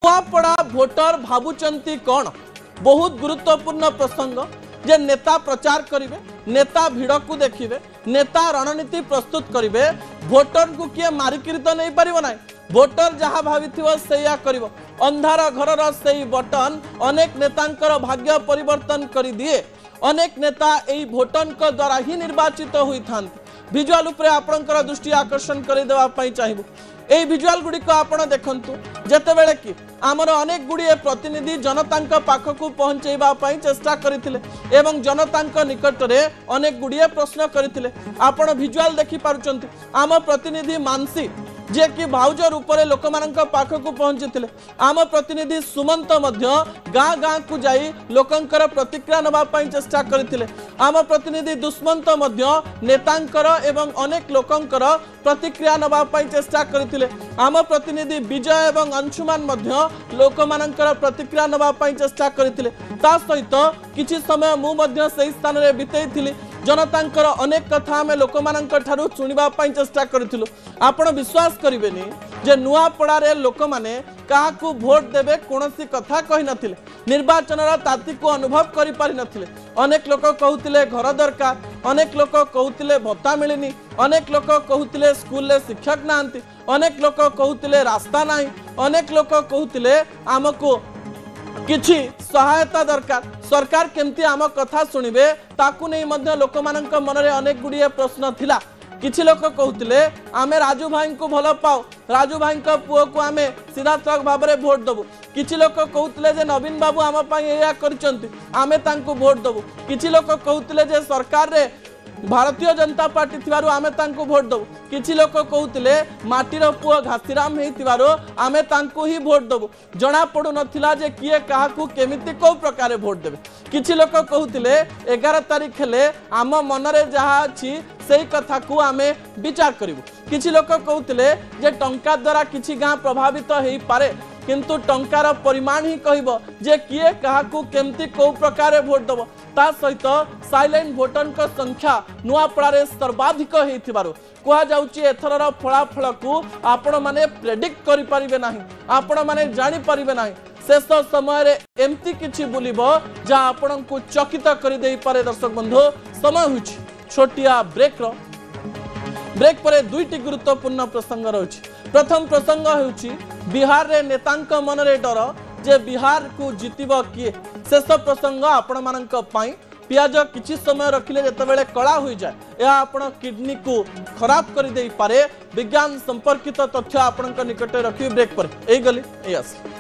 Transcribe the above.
Nuapada voter भावुचंती कौन बहुत गुरुत्वपूर्ण प्रसंग जे नेता प्रचार करिवे नेता भिड़ को देखिए नेता रणनीति प्रस्तुत करिवे भोटर को किए मारिकी तो नहीं पारिबो ना भोटर जहाँ भावी सेया करिवो अंधार घरर से बटन अनेक नेतांकर भाग्य परिवर्तन कर दिए अनेक नेता यही भोटन द्वारा ही निर्वाचित होता भिजुआल उपरे आपणकर दृष्टि आकर्षण करदेवाई चाहिए यही भिजुआल गुड़िक आपण देखंतु जेतेबेले कि आमर अनेक गुड़िए प्रतिनिधि जनता पाखक पहुँचवाई चेष्टा करथिले एवं जनता निकट में अनेक गुड़िए प्रश्न करथिले आपण भिजुआल देखि पारुचंती आम प्रतिनिधि मानसी जे कि भाउज रूप से लोक पाखक पहुंची आम प्रतिनिधि सुमंत गाँ गाँ को जाई लोकंकर प्रतिक्रिया नवाई चेष्टा करथिले आम प्रतिनिधि दुष्मंत नेतांकर एवं अनेक लोकंकर प्रतिक्रिया नवाई चेष्टा करथिले आम प्रतिनिधि विजय एवं अंशुमान लोकमानंकर प्रतिक्रिया नवाई चेष्टा करथिले ता सहित किछि समय मु से स्थान में बितेइथिली जनतांकर अनेक कथा आम लोक ठारू शुणवाई चेष्टा करूँ आपण विश्वास करेनि जे नुआपड़ारे लोक मैंने क्या भोट देवे कौन कथा कही नथिले निर्वाचन ताती को अनुभव कर पारि नथिले अनेक लोक कहते घर दरकार अनेक लोक कहते भत्ता मिलनी अनेक लोक कहते स्कूल शिक्षक नांती अनेक लोक कहते रास्ता ना अनेक लोक कहते आमको किछि सहायता दरकार सरकार केमती आम कथा शुणिबे ताकू नहीं मध्य लोक मानक मनरे अनेक गुड़िए प्रश्न थिला किछि लोक कहते आमे राजू भाई को भल पाओ राजू भाई पुओ को आमे सीधा सड़क भाव में भोट देबू किछि लोक कहते जे नवीन बाबू आम या करचंती आमे तांको भोट देबू किछि लोक कहते जे सरकार रे भारतीय जनता पार्टी थिबारु आमे तांको भोट देबू किछि लोक कहते माटीर पुओ घासीराम हेतिबारु आमे तांको ही भोट देबू जना पड़ू नथिला जे किए काहाकू केमिति को प्रकार भोट देबे किछि लोक कहते 11 तारिख हेले आम मनरे जहा अछि सेही कथा को आमे विचार करिवु किछि लोक कहते जे टंका द्वारा किछि गाँ प्रभावित हेई पारे किंतु टंकार परिमाण ही कहबो जे किए काहाकू केमती को प्रकार भोट देबो ता सहित साइलेंट भोटर का संख्या नुआपड़ारे सर्वाधिक हेतिबारु कहा जाउची एथरर फलाफल को आपण माने प्रेडिक्ट करि परिबे नाही आपण माने जानि परिबे नाही शेष समय रे एमती किछि बुलिबो जा आपण को चकित करि देई पारे दर्शक बंधु समय होछि छोटिया ब्रेक पर दुईटी गुरुत्वपूर्ण प्रसंग रही प्रथम प्रसंग होछि बिहार रे नेतांक मन रे डर जे बिहार को जीतिबो किए शेष प्रसंग आपण मानक पई पियाज किछि समय रखिले जेतेबेले कला हो जाए या आपण किडनी को खराब कर दे पारे विज्ञान संपर्कित तथ्य आपण निकट रखिए ब्रेक पर एई गली एई आसी।